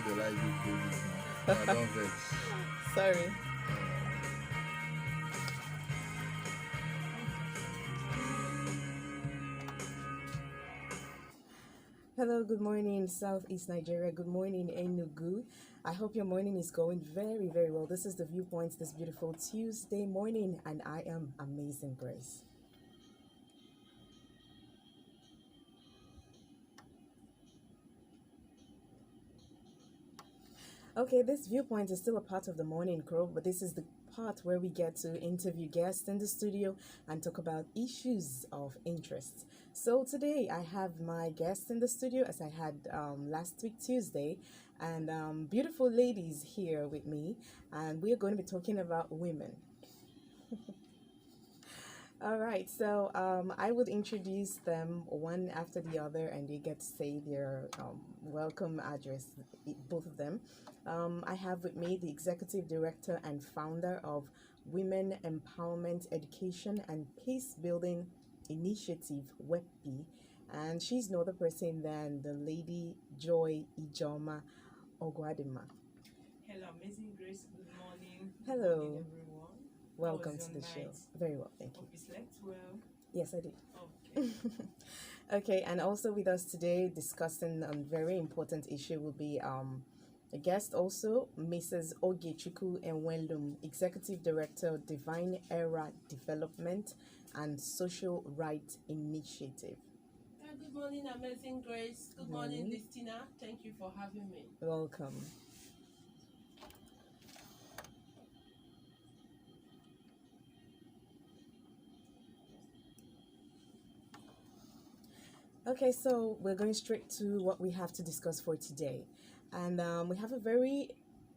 they like big babies now. I don't vex. Sorry. Hello, good morning, Southeast Nigeria. Good morning, Enugu. I hope your morning is going very, very well. This is the Viewpoints this beautiful Tuesday morning, and I am Amazing Grace. Okay, this viewpoint is still a part of the morning crow, but this is the part where we get to interview guests in the studio and talk about issues of interest. So today I have my guests in the studio as I had last week Tuesday, and beautiful ladies here with me, and we are going to be talking about women. All right, so I would introduce them one after the other, and they get to say their welcome address, both of them. I have with me the executive director and founder of Women Empowerment Education and Peace Building Initiative, WEPI, and she's no other person than the Lady Joy Ijeoma Oguadimma. Hello, Amazing Grace. Good morning. Hello. Good morning, everyone. Welcome How to was the your show. night? Very well, thank you. Hope you slept well. Yes, I did. Okay. Okay, and also with us today discussing a very important issue will be a guest also, Mrs. Ogechukwu and I, Executive Director of Divine Era Development and Social Rights Initiative. Good morning, Amazing Grace. Good morning, Morning. Listina. Thank you for having me. Welcome. Okay, so we're going straight to what we have to discuss for today. And we have a very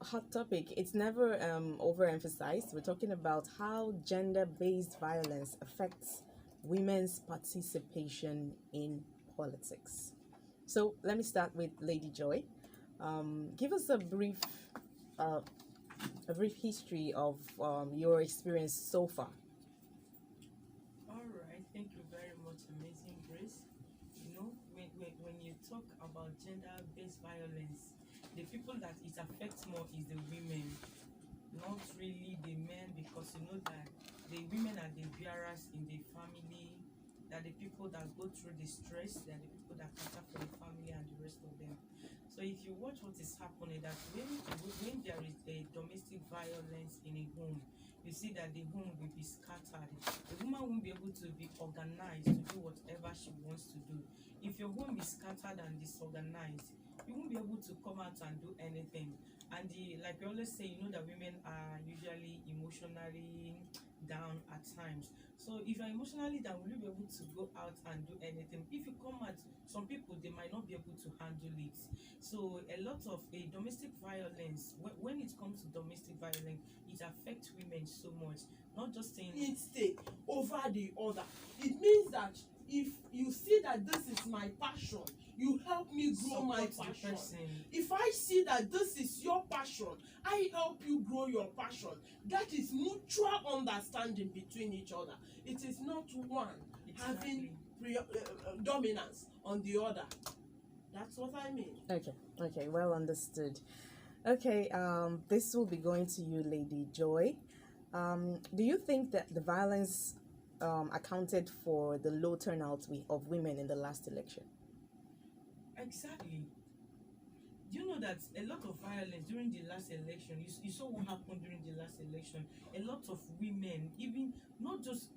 hot topic. It's never overemphasized. We're talking about how gender based violence affects women's participation in politics. So let me start with Lady Joy. Give us uh, a brief history of your experience so far. All right. Thank you very much, Amazing Grace. You know, when you talk about gender-based violence, the people that it affects more is the women, not really the men, because you know that the women are the bearers in the family, that the people that go through the stress, they are the people that cater for the family and the rest of them. So if you watch what is happening, that when there is a domestic violence in a home, you see that the home will be scattered. The woman won't be able to be organized to do whatever she wants to do. If your home is scattered and disorganized, you won't be able to come out and do anything. And like we always say, you know that women are usually emotionally down at times. So if you're emotionally down, will you be able to go out and do anything? If you come out, some people they might not be able to handle it. So a lot of domestic violence, when it comes to domestic violence, it affects women so much. Not just saying Each day over the other. It means that if you see that this is my passion, you help me grow my support the passion. person. If I see that this is your passion, I help you grow your passion. That is mutual understanding between each other. It is not one having dominance on the other. That's what I mean. Okay, well understood. Okay, this will be going to you, Lady Joy. Do you think that the violence accounted for the low turnout of women in the last election? Exactly. Do you know that a lot of violence during the last election, you saw what happened during the last election? A lot of women, even not just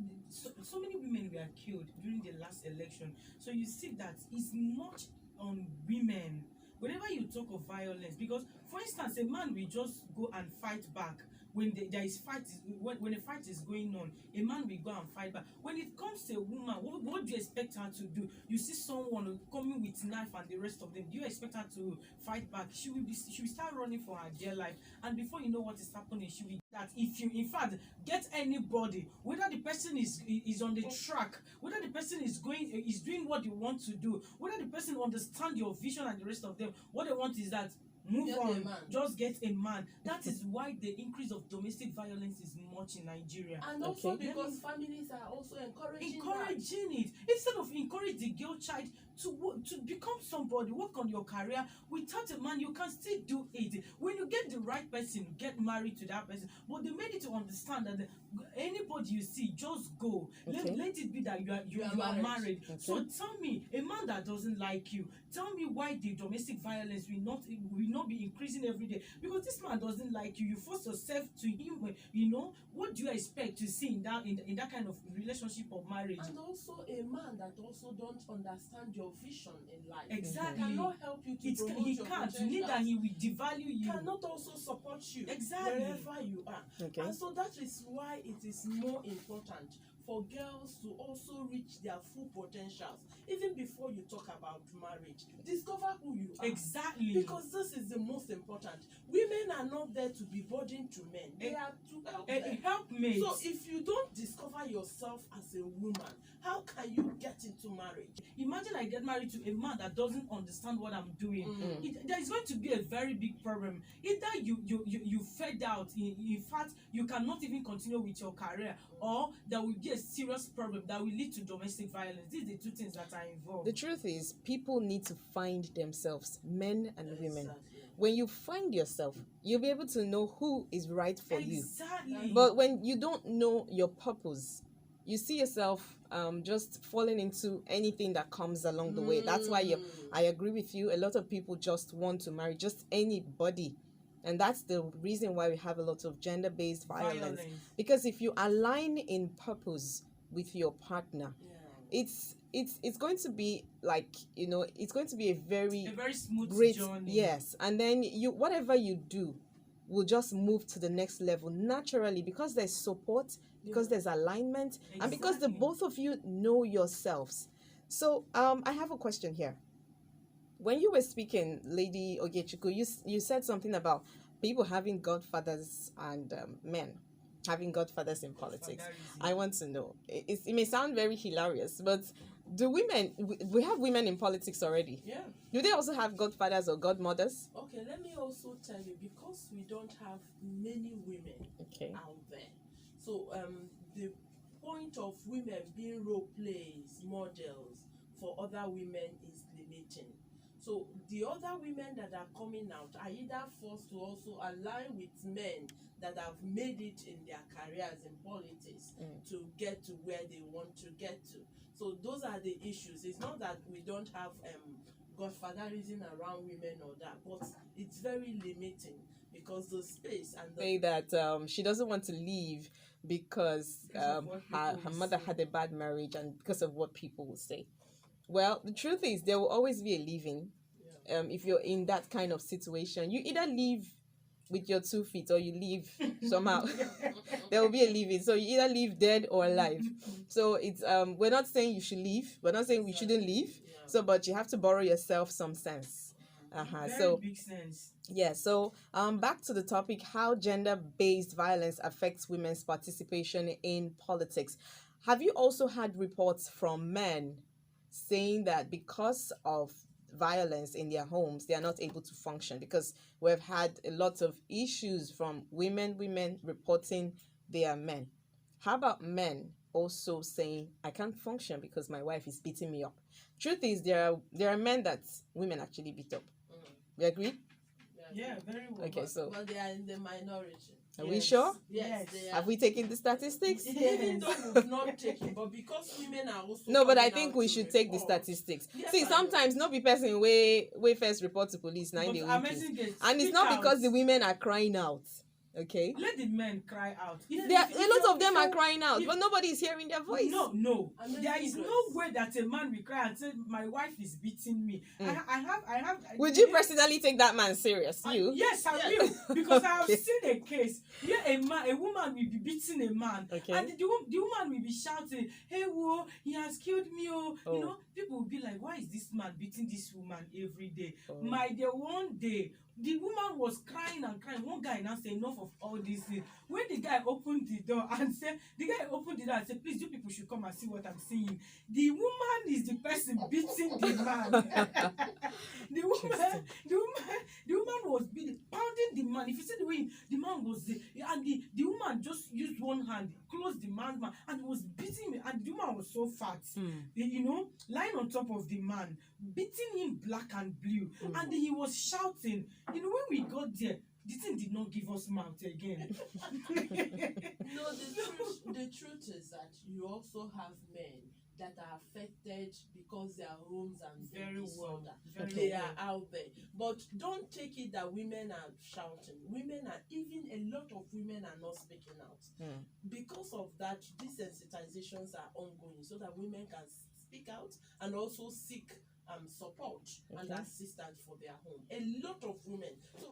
so many women were killed during the last election. So you see that it's much on women. Whenever you talk of violence, because for instance, a man will just go and fight back when there is fight, when a fight is going on, a man will go and fight back. When it comes to a woman, what do you expect her to do? You see someone coming with knife and the rest of them, do you expect her to fight back? She will start running for her dear life, and before you know what is happening, she will that if you in fact get anybody, whether the person is on the track, whether the person is doing what you want to do, whether the person understand your vision and the rest of them, what they want is that move on, just get a man. That is why the increase of domestic violence is much in Nigeria. And also because families are also encouraging it instead of encourage the girl child to become somebody, work on your career. Without a man, you can still do it. When you get the right person, get married to that person. But they made it to understand that anybody you see, just go. Okay. Let it be that you are married. Okay. So tell me, a man that doesn't like you, tell me why the domestic violence will not be increasing every day. Because this man doesn't like you. You force yourself to him. What do you expect to see in that kind of relationship or marriage? And also a man that also don't understand your vision in life. Exactly. Cannot help you to promote He your can't. potential. Neither he will devalue you. Cannot also support you Exactly. wherever you are. Okay. And so that is why it is more important for girls to also reach their full potentials even before you talk about marriage. Discover who you are. Exactly. Because this is the most important. Women are not there to be burden to men. They are to help them. Helpmate. So if you don't discover yourself as a woman, how can you get into marriage? Imagine I get married to a man that doesn't understand what I'm doing. There is going to be a very big problem. Either you fed out, in fact, you cannot even continue with your career, or there will be a serious problem that will lead to domestic violence. These are the two things that are involved. The truth is, people need to find themselves, men and women. Exactly. When you find yourself, you'll be able to know who is right for you. Exactly. But when you don't know your purpose, you see yourself just falling into anything that comes along the way. That's why I agree with you. A lot of people just want to marry just anybody. And that's the reason why we have a lot of gender-based violence. Because if you align in purpose with your partner, it's going to be like, it's going to be a very smooth great journey. Yes. And then whatever you do will just move to the next level naturally, because there's support, because there's alignment, and because the Exactly. both of you know yourselves. So I have a question here. When you were speaking, Lady Ogechukwu, you said something about people having godfathers and men having godfathers in politics. I want to know. It may sound very hilarious, but do women, we have women in politics already. Yeah. Do they also have godfathers or godmothers? Okay, let me also tell you, because we don't have many women out there. So the point of women being role plays, models for other women is limiting. So the other women that are coming out are either forced to also align with men that have made it in their careers in politics to get to where they want to get to. So those are the issues. It's not that we don't have godfatherism around women or that, but it's very limiting because the space and the... Say that she doesn't want to leave because her mother had a bad marriage and because of what people will say. Well, the truth is there will always be a leaving. If you're in that kind of situation, you either leave with your 2 feet or you leave somehow. There will be a leaving. So you either leave dead or alive. So it's we're not saying you should leave. We're not saying we shouldn't leave. So but you have to borrow yourself some sense. Very big sense. Yeah, so back to the topic, how gender-based violence affects women's participation in politics. Have you also had reports from men saying that because of violence in their homes, they are not able to function? Because we've had a lot of issues from women reporting their men. How about men also saying, I can't function because my wife is beating me up? Truth is, there are men that women actually beat up. You agree? Yeah, very well. Okay, so But they are in the minority. are we sure? Yes, they are. Have we taken the statistics? Even though we've not taken, but because women are also... No, but I coming think out we to should take the report. statistics. Yes, See, I sometimes know. no be person way first report to police, now But they amazing weekend. gets And it's speak not out. because the women are crying out. Okay? Let the men cry out. A lot of them are crying out, but nobody is hearing their voice. No. Amazing There is grace. no way that a man will cry and say, my wife is beating me. I have. Would you personally take that man serious? You? Yes, I will. Because I have seen a case where a woman will be beating a man. Okay. And the woman will be shouting, hey, whoa, he has killed me. Oh. You know, people will be like, why is this man beating this woman every day? My dear, one day, the woman was crying and crying. One guy now said, enough of all this thing. When the guy opened the door and said, please, you people should come and see what I'm seeing. The woman is the person beating the man. the woman was pounding the man. If you see the way the man was there, and the woman just used one hand, closed the man's mouth, and was beating him, and the woman was so fat, you know, lying on top of the man, beating him black and blue, and he was shouting. You know, when we got there, the thing did not give us mouth again. No, the truth is that you also have men that are affected because their homes and Very well. They are out there. But don't take it that women are shouting. Women are, even a lot of women are not speaking out. Because of that, these sensitizations are ongoing so that women can speak out and also seek support and assistance for their home. A lot of women. So